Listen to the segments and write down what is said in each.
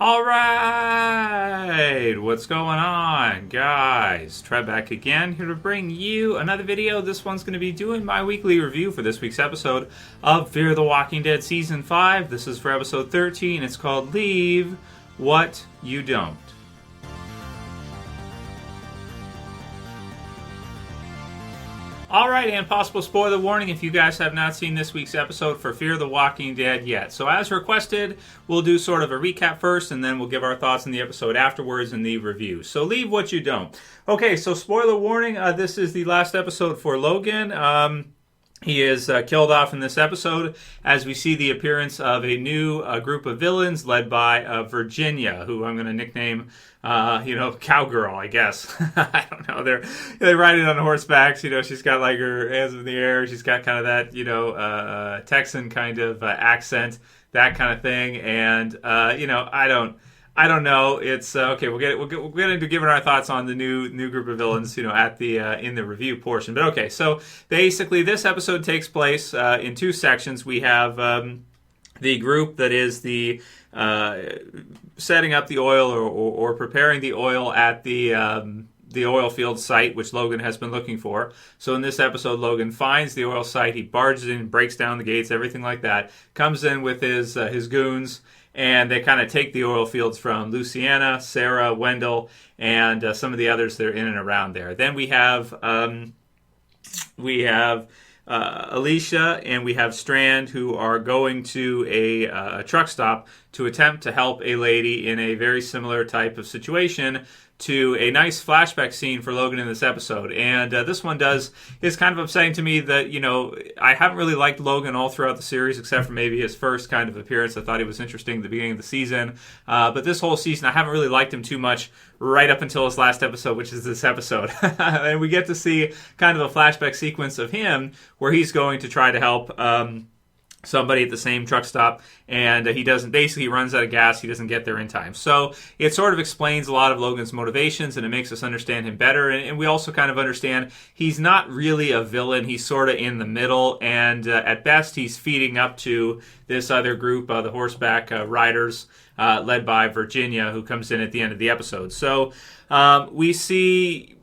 All right, what's going on, guys? Trev back again, here to bring you another video. This one's going to be doing my weekly review for this week's episode of Fear the Walking Dead Season 5. This is for episode 13. It's called Leave What You Don't. Alright, and possible spoiler warning if you guys have not seen this week's episode for Fear the Walking Dead yet. So as requested, we'll do sort of a recap first, and then we'll give our thoughts on the episode afterwards in the review. So leave what you don't. Okay, so spoiler warning, this is the last episode for Logan. He is killed off in this episode as we see the appearance of a new group of villains led by Virginia, who I'm going to nickname, Cowgirl, I guess. I don't know. They're riding on horsebacks. She's got like her hands in the air. She's got kind of that, Texan kind of accent, that kind of thing. And, I don't know. It's okay. We'll get into giving our thoughts on the new group of villains, at the in the review portion. But okay, so basically, this episode takes place in two sections. We have the group that is the setting up the oil or preparing the oil at the oil field site, which Logan has been looking for. So in this episode, Logan finds the oil site. He barges in, breaks down the gates, everything like that. Comes in with his goons. And they kind of take the oil fields from Luciana, Sarah, Wendell, and some of the others that are in and around there. Then we have Alicia and we have Strand, who are going to a truck stop to attempt to help a lady in a very similar type of situation to a nice flashback scene for Logan in this episode. And this one is kind of upsetting to me that, I haven't really liked Logan all throughout the series, except for maybe his first kind of appearance. I thought he was interesting at the beginning of the season. But this whole season, I haven't really liked him too much right up until his last episode, which is this episode. And we get to see kind of a flashback sequence of him where he's going to try to help somebody at the same truck stop, and he runs out of gas. He doesn't get there in time. So it sort of explains a lot of Logan's motivations, and it makes us understand him better. And we also kind of understand he's not really a villain. He's sort of in the middle, and at best, he's feeding up to this other group, the horseback riders, led by Virginia, who comes in at the end of the episode. So we see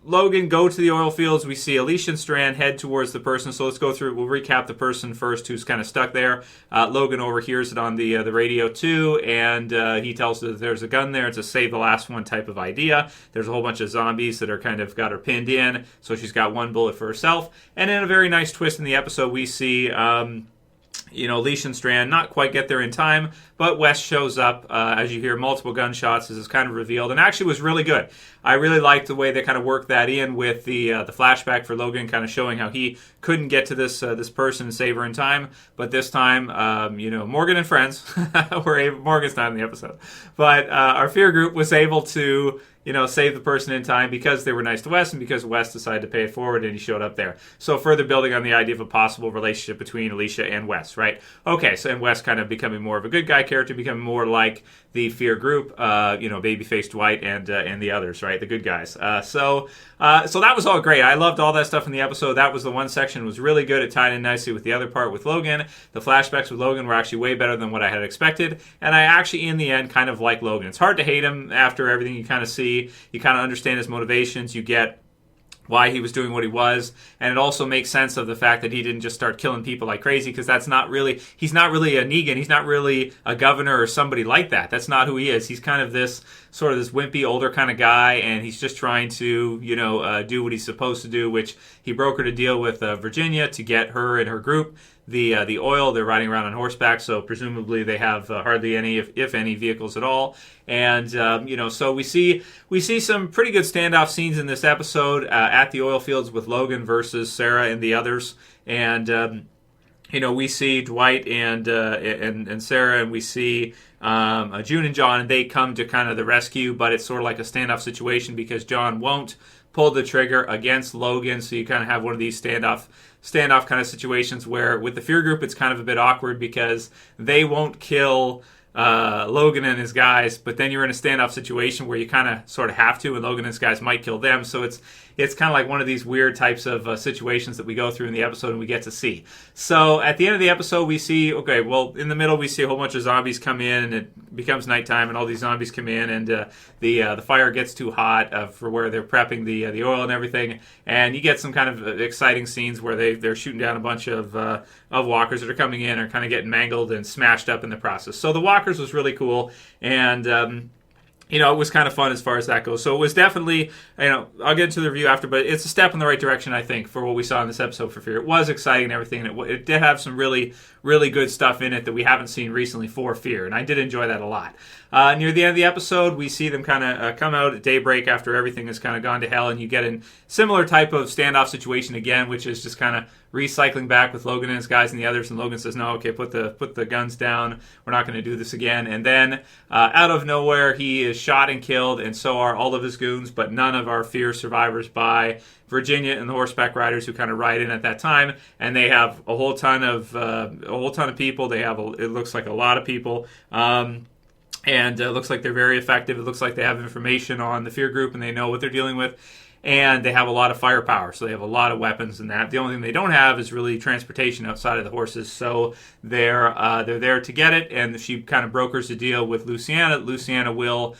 Logan go to the oil fields. We see Alicia and Strand head towards the person. So let's go through. We'll recap the person first who's kind of stuck there. Logan overhears it on the radio too, and he tells her that there's a gun there. It's a save the last one type of idea. There's a whole bunch of zombies that are kind of got her pinned in, so she's got one bullet for herself. And in a very nice twist in the episode, we see Alicia and Strand not quite get there in time, but Wes shows up as you hear multiple gunshots. This is kind of revealed, and actually was really good. I really liked the way they kind of worked that in with the flashback for Logan, kind of showing how he couldn't get to this person and save her in time, but this time, Morgan and friends Morgan's not in the episode, but our fear group was able to save the person in time because they were nice to Wes and because Wes decided to pay it forward and he showed up there. So further building on the idea of a possible relationship between Alicia and Wes, right? Okay, so and Wes kind of becoming more of a good guy character, becoming more like the fear group, baby-faced Dwight and the others, right? The good guys. So that was all great. I loved all that stuff in the episode. That was the one section that was really good. It tied in nicely with the other part with Logan. The flashbacks with Logan were actually way better than what I had expected. And I actually, in the end, kind of like Logan. It's hard to hate him after everything you kind of see. You kind of understand his motivations. You get why he was doing what he was, and it also makes sense of the fact that he didn't just start killing people like crazy, because he's not really a Negan, he's not really a governor or somebody like that. That's not who he is. He's kind of this wimpy older kind of guy, and he's just trying to do what he's supposed to do, which he brokered a deal with Virginia to get her and her group the oil. They're riding around on horseback, so presumably they have hardly any, if any, vehicles at all. And so we see some pretty good standoff scenes in this episode at the oil fields with Logan versus Sarah and the others. And we see Dwight and Sarah, and we see June and John, and they come to kind of the rescue, but it's sort of like a standoff situation because John won't pull the trigger against Logan. So you kind of have one of these standoff kind of situations where with the fear group it's kind of a bit awkward because they won't kill Logan and his guys, but then you're in a standoff situation where you kind of sort of have to, and Logan and his guys might kill them. So it's kind of like one of these weird types of situations that we go through in the episode and we get to see. So at the end of the episode, we see, okay, well, in the middle, we see a whole bunch of zombies come in, and it becomes nighttime, and all these zombies come in, and the fire gets too hot for where they're prepping the oil and everything, and you get some kind of exciting scenes where they're shooting down a bunch of walkers that are coming in and kind of getting mangled and smashed up in the process. So the walkers was really cool, and it was kind of fun as far as that goes. So it was definitely, I'll get into the review after, but it's a step in the right direction, I think, for what we saw in this episode for Fear. It was exciting and everything, and it did have some really, really good stuff in it that we haven't seen recently for Fear, and I did enjoy that a lot. Near the end of the episode, we see them kind of come out at daybreak after everything has kind of gone to hell, and you get a similar type of standoff situation again, which is just kind of recycling back with Logan and his guys and the others, and Logan says, no, okay, put the guns down, we're not going to do this again. And then out of nowhere, he is shot and killed, and so are all of his goons, but none of our Fear survivors by Virginia and the horseback riders who kind of ride in at that time, and they have a whole ton of people. They have it looks like a lot of people. And it looks like they're very effective. It looks like they have information on the Fear group and they know what they're dealing with. And they have a lot of firepower, so they have a lot of weapons and that. The only thing they don't have is really transportation outside of the horses, so they're there to get it, and she kind of brokers a deal with Luciana. Luciana will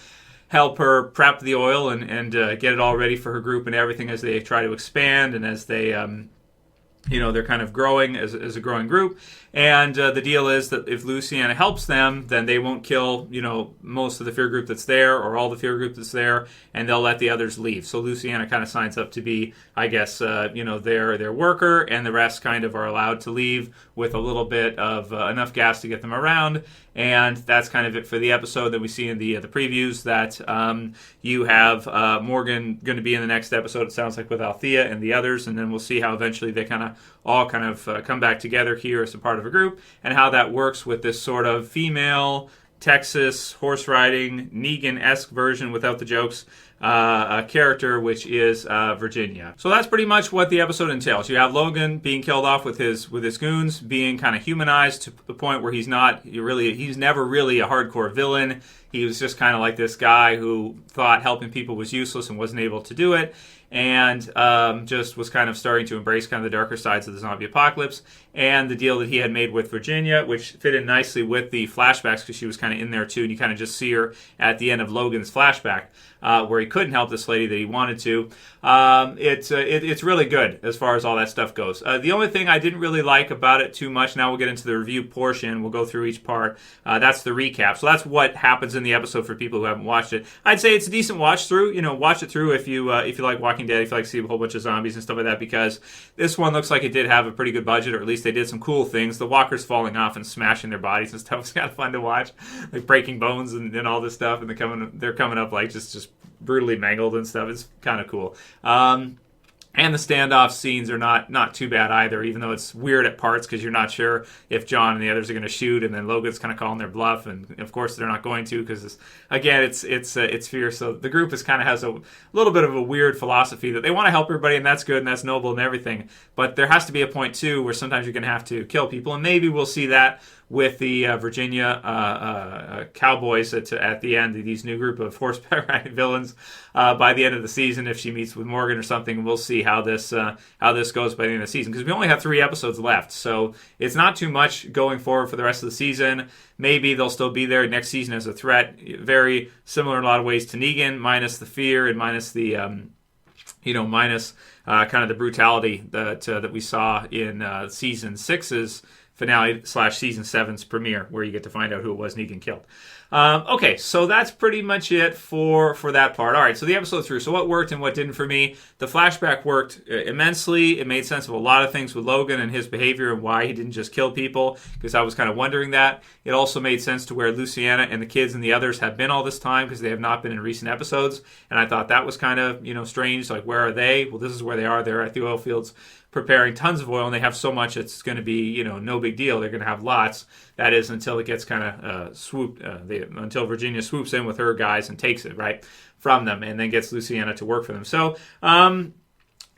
help her prep the oil and get it all ready for her group and everything as they try to expand and as they they're kind of growing as a growing group. And the deal is that if Luciana helps them, then they won't kill, most of the Fear group that's there or all the Fear group that's there, and they'll let the others leave. So Luciana kind of signs up to be, I guess, their worker, and the rest kind of are allowed to leave with a little bit of enough gas to get them around. And that's kind of it for the episode. That we see in the previews that you have Morgan going to be in the next episode, it sounds like, with Althea and the others, and then we'll see how eventually they all come back together here as a part of a group, and how that works with this sort of female Texas horse riding Negan-esque version without the jokes character, which is Virginia. So that's pretty much what the episode entails. You have Logan being killed off with his goons, being kind of humanized to the point where he's never really a hardcore villain. He was just kind of like this guy who thought helping people was useless and wasn't able to do it, and just was kind of starting to embrace kind of the darker sides of the zombie apocalypse. And the deal that he had made with Virginia, which fit in nicely with the flashbacks because she was kind of in there too, and you kind of just see her at the end of Logan's flashback where he couldn't help this lady that he wanted to. It's really good as far as all that stuff goes. The only thing I didn't really like about it too much, now we'll get into the review portion, we'll go through each part, that's the recap. So that's what happens in the episode for people who haven't watched it. I'd say it's a decent watch through. Watch it through if you like Walking Dead, if you like to see a whole bunch of zombies and stuff like that, because this one looks like it did have a pretty good budget, or at least they did some cool things. The walkers falling off and smashing their bodies and stuff was kind of fun to watch, like breaking bones and all this stuff, and they're coming up like just brutally mangled and stuff. It's kind of cool. And the standoff scenes are not too bad either, even though it's weird at parts because you're not sure if John and the others are going to shoot, and then Logan's kind of calling their bluff, and of course they're not going to because it's Fear. So the group has a little bit of a weird philosophy that they want to help everybody, and that's good and that's noble and everything, but there has to be a point too where sometimes you're going to have to kill people, and maybe we'll see that with the Virginia cowboys at the end, these new group of horseback riding villains by the end of the season. If she meets with Morgan or something, we'll see how this goes by the end of the season, because we only have 3 episodes left, so it's not too much going forward for the rest of the season. Maybe they'll still be there next season as a threat, very similar in a lot of ways to Negan, minus the fear and minus the minus kind of the brutality that we saw in season 6's finale / season 7's premiere, where you get to find out who it was Negan killed. Okay, so that's pretty much it for that part. All right, so the episode through. So what worked and what didn't for me? The flashback worked immensely. It made sense of a lot of things with Logan and his behavior and why he didn't just kill people, because I was kind of wondering that. It also made sense to where Luciana and the kids and the others have been all this time, because they have not been in recent episodes, and I thought that was kind of strange. Like, where are they? Well, this is where they are. They're at the oil fields preparing tons of oil, and they have so much it's going to be no big deal. They're going to have lots. That is until it gets kind of swooped, until Virginia swoops in with her guys and takes it right from them, and then gets Luciana to work for them. So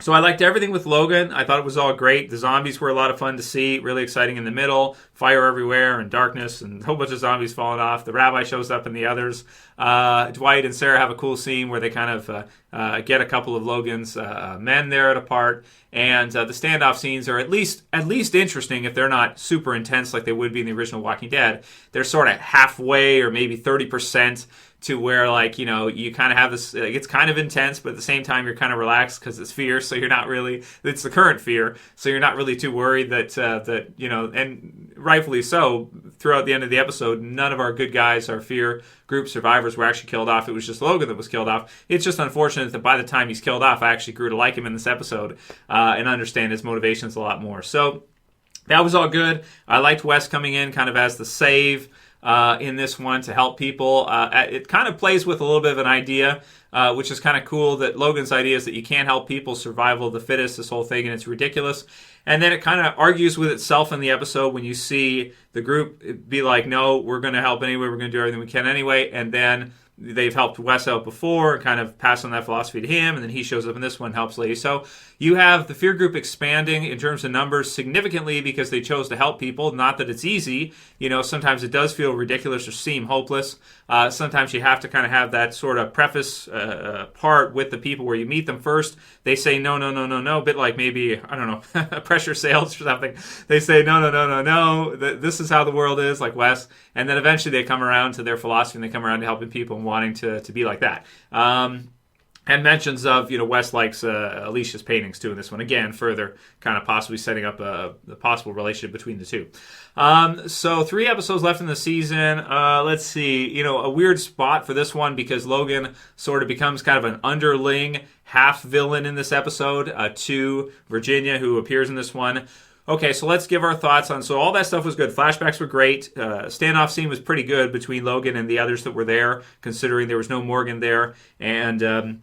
So I liked everything with Logan. I thought it was all great. The zombies were a lot of fun to see. Really exciting in the middle. Fire everywhere and darkness and a whole bunch of zombies falling off. The rabbi shows up and the others. Dwight and Sarah have a cool scene where they kind of get a couple of Logan's men there at a part. And the standoff scenes are at least interesting if they're not super intense like they would be in the original Walking Dead. They're sort of halfway or maybe 30% to where, like, you know, you kind of have this, like, it's kind of intense, but at the same time you're kind of relaxed because it's fear, so you're not really, it's the current fear, so you're not really too worried that you know, and rightfully so, throughout the end of the episode, none of our good guys, our fear group survivors, were actually killed off. It was just Logan that was killed off. It's just unfortunate that by the time he's killed off, I actually grew to like him in this episode and understand his motivations a lot more. So that was all good. I liked Wes coming in kind of as the save in this one to help people. It kind of plays with a little bit of an idea, which is kind of cool, that Logan's idea is that you can't help people, survival of the fittest, this whole thing, and it's ridiculous. And then it kind of argues with itself in the episode when you see the group be like, no, we're going to help anyway, we're going to do everything we can anyway, and then they've helped Wes out before and kind of pass on that philosophy to him, and then he shows up in this one and helps Lady. So you have the fear group expanding in terms of numbers significantly because they chose to help people. Not that it's easy. You know, sometimes it does feel ridiculous or seem hopeless. Sometimes you have to kind of have that sort of preface part with the people where you meet them first. They say no, no, no, no, no, a bit like maybe, I don't know, pressure sales or something. They say no, no, no, no, no, this is how the world is, like Wes. And then eventually they come around to their philosophy and they come around to helping people and wanting to be like that. And mentions of, you know, Wes likes Alicia's paintings too in this one. Again, further kind of possibly setting up a possible relationship between the two. So 3 episodes left in the season. Let's see, you know, a weird spot for this one because Logan sort of becomes kind of an underling half villain in this episode to Virginia, who appears in this one. Okay, so let's give our thoughts on, so all that stuff was good. Flashbacks were great. Standoff scene was pretty good between Logan and the others that were there, considering there was no Morgan there. And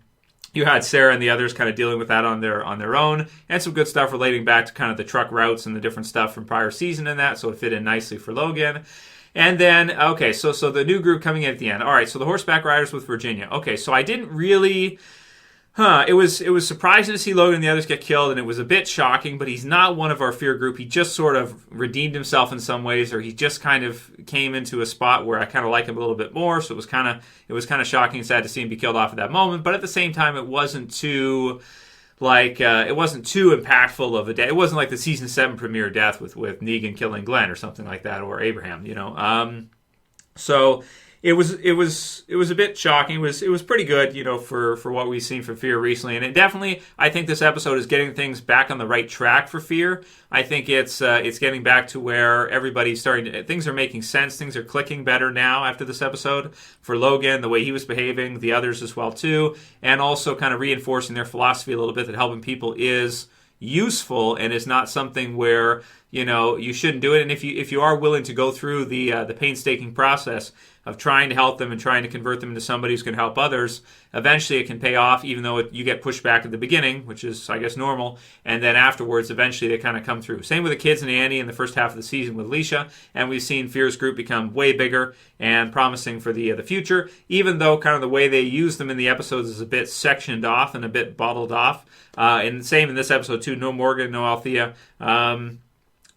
you had Sarah and the others kind of dealing with that on their own, and some good stuff relating back to kind of the truck routes and the different stuff from prior season and that, so it fit in nicely for Logan. And then, okay, so the new group coming in at the end. All right, so the horseback riders with Virginia. Okay, so I didn't really... It was surprising to see Logan and the others get killed, and it was a bit shocking, but he's not one of our fear group. He just sort of redeemed himself in some ways, or he just kind of came into a spot where I kind of like him a little bit more, so it was kind of shocking and sad to see him be killed off at that moment, but at the same time, it wasn't too impactful of a day. It wasn't like the season 7 premiere death with Negan killing Glenn or something like that, or Abraham, you know. So it was a bit shocking. It was pretty good, you know, for what we've seen for Fear recently, and it definitely, I think this episode is getting things back on the right track for Fear. I think it's getting back to where everybody's things are making sense. Things are clicking better now after this episode for Logan, the way he was behaving, the others as well too, and also kind of reinforcing their philosophy a little bit that helping people is useful and is not something where, you know, you shouldn't do it. And if you are willing to go through the painstaking process of trying to help them and trying to convert them into somebody who's going to help others, eventually it can pay off, even though you get pushed back at the beginning, which is, I guess, normal, and then afterwards, eventually they kind of come through. Same with the kids and Annie in the first half of the season with Alicia, and we've seen Fear's group become way bigger and promising for the future, even though kind of the way they use them in the episodes is a bit sectioned off and a bit bottled off. And same in this episode, too. No Morgan, no Althea.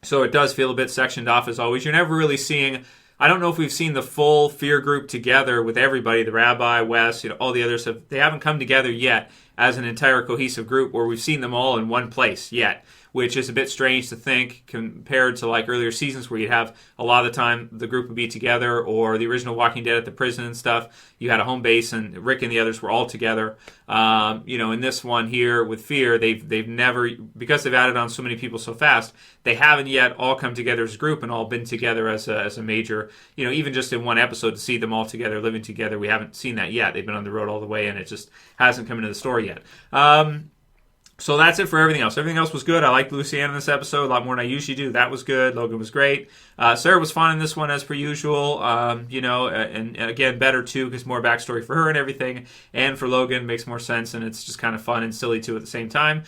So it does feel a bit sectioned off, as always. You're never really seeing... I don't know if we've seen the full Fear group together with everybody, the Rabbi, Wes, you know, all the others. They haven't come together yet as an entire cohesive group where we've seen them all in one place yet, which is a bit strange to think compared to like earlier seasons where you'd have a lot of the time the group would be together, or the original Walking Dead at the prison and stuff. You had a home base and Rick and the others were all together. You know, in this one here with Fear, they've never, because they've added on so many people so fast, they haven't yet all come together as a group and all been together as a major, you know, even just in one episode to see them all together, living together. We haven't seen that yet. They've been on the road all the way and it just hasn't come into the story yet. So that's it for everything else. Everything else was good. I liked Luciana in this episode a lot more than I usually do. That was good. Logan was great. Sarah was fun in this one as per usual. You know, and again, better too because more backstory for her and everything. And for Logan makes more sense, and it's just kind of fun and silly too at the same time.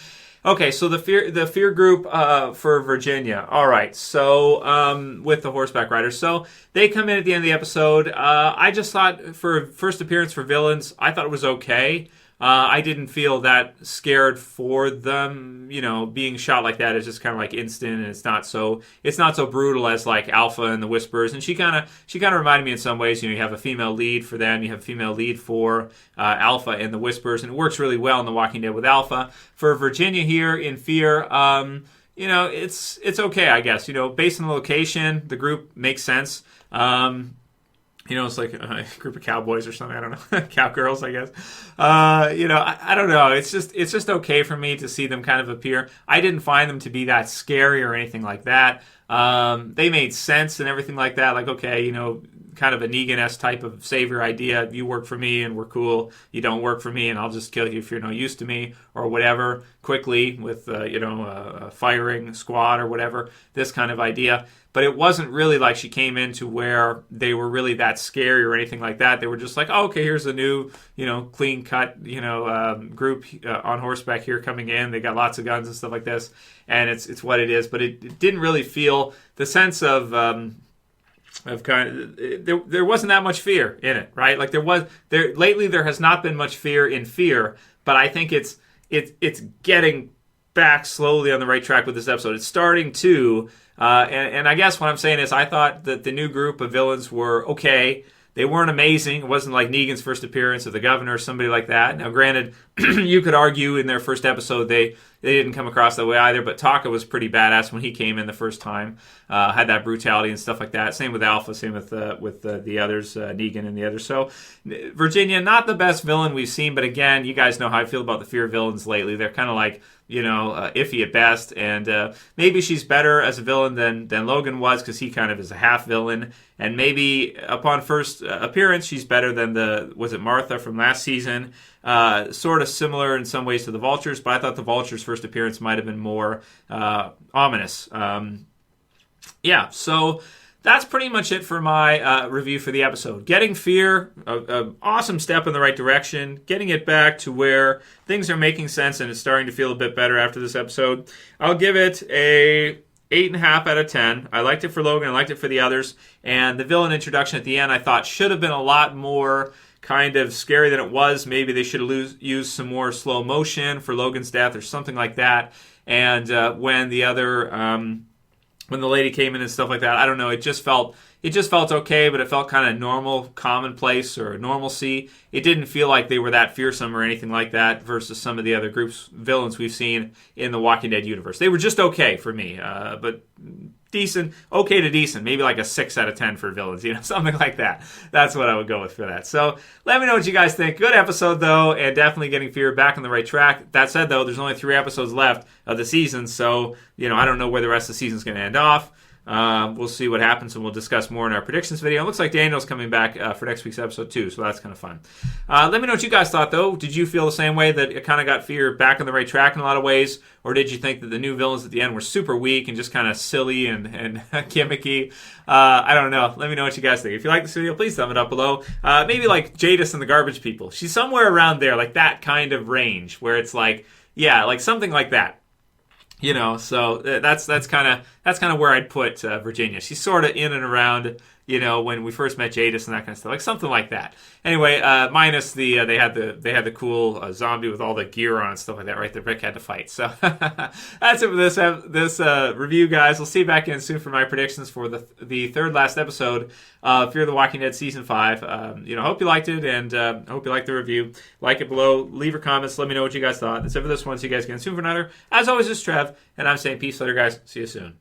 Okay, so the fear group for Virginia. All right, so with the horseback riders. So they come in at the end of the episode. I just thought for first appearance for villains, I thought it was okay. I didn't feel that scared for them. Being shot like that is just kind of like instant, and it's not so brutal as like Alpha and the Whispers. And she kind of reminded me in some ways. You have a female lead for them, you have a female lead for Alpha and the Whispers, and it works really well in The Walking Dead with Alpha. For Virginia here in Fear, it's okay, I guess. Based on the location, the group makes sense. It's like a group of cowboys or something. I don't know, cowgirls, I guess. I don't know. It's just okay for me to see them kind of appear. I didn't find them to be that scary or anything like that. They made sense and everything like that. Like, okay, kind of a Negan-esque type of savior idea. You work for me and we're cool. You don't work for me and I'll just kill you if you're no use to me or whatever. Quickly with a firing squad or whatever. This kind of idea. But it wasn't really like she came into where they were really that scary or anything like that. They were just like, oh, okay, here's a new, clean cut, group on horseback here coming in. They got lots of guns and stuff like this, and it's what it is. But it didn't really feel the sense of kind of there wasn't that much fear in it, right? Like lately there has not been much fear in Fear, but I think it's getting back slowly on the right track with this episode. It's starting to. And I guess what I'm saying is I thought that the new group of villains were okay. They weren't amazing. It wasn't like Negan's first appearance or the governor or somebody like that. Now, granted, you could argue in their first episode they didn't come across that way either, but Taka was pretty badass when he came in the first time. Had that brutality and stuff like that. Same with Alpha, same with the others, Negan and the others. So, Virginia, not the best villain we've seen, but again, you guys know how I feel about the Fear villains lately. They're kind of like, iffy at best, and maybe she's better as a villain than Logan was because he kind of is a half villain, and maybe upon first appearance she's better than was it Martha from last season, sort of similar in some ways to the Vultures, but I thought the Vultures' first appearance might have been more ominous. So that's pretty much it for my review for the episode. Getting Fear, an awesome step in the right direction. Getting it back to where things are making sense and it's starting to feel a bit better after this episode. I'll give it a 8.5 out of 10. I liked it for Logan. I liked it for the others. And the villain introduction at the end I thought should have been a lot more kind of scary than it was. Maybe they should have used some more slow motion for Logan's death or something like that. And when the lady came in and stuff like that, I don't know, it just felt okay, but it felt kind of normal, commonplace, or normalcy. It didn't feel like they were that fearsome or anything like that versus some of the other villains we've seen in the Walking Dead universe. They were just okay for me, but decent, okay to decent, maybe like a 6 out of 10 for villains, something like that. That's what I would go with for that. So let me know what you guys think. Good episode, though, and definitely getting Fear back on the right track. That said, though, there's only 3 episodes left of the season, so, I don't know where the rest of the season's going to end off. We'll see what happens, and we'll discuss more in our predictions video. It looks like Daniel's coming back for next week's episode too, so that's kind of fun. Let me know what you guys thought, though. Did you feel the same way, that it kind of got Fear back on the right track in a lot of ways, or did you think that the new villains at the end were super weak and just kind of silly and gimmicky? I don't know. Let me know what you guys think. If you like this video, please thumb it up below. Maybe like Jadis and the Garbage People. She's somewhere around there, like that kind of range, where it's like, yeah, like something like that. So that's kind of where I'd put Virginia. She's sort of in and around, when we first met Jadis and that kind of stuff, like something like that. Anyway, minus the they had the cool zombie with all the gear on and stuff like that, right? That Rick had to fight. So that's it for this review, guys. We'll see you back in soon for my predictions for the third last episode of Fear the Walking Dead season 5. Hope you liked it, and hope you liked the review. Like it below, leave your comments, let me know what you guys thought. That's it for this one. See you guys again soon for another. As always, this is Trev, and I'm saying peace later, guys. See you soon.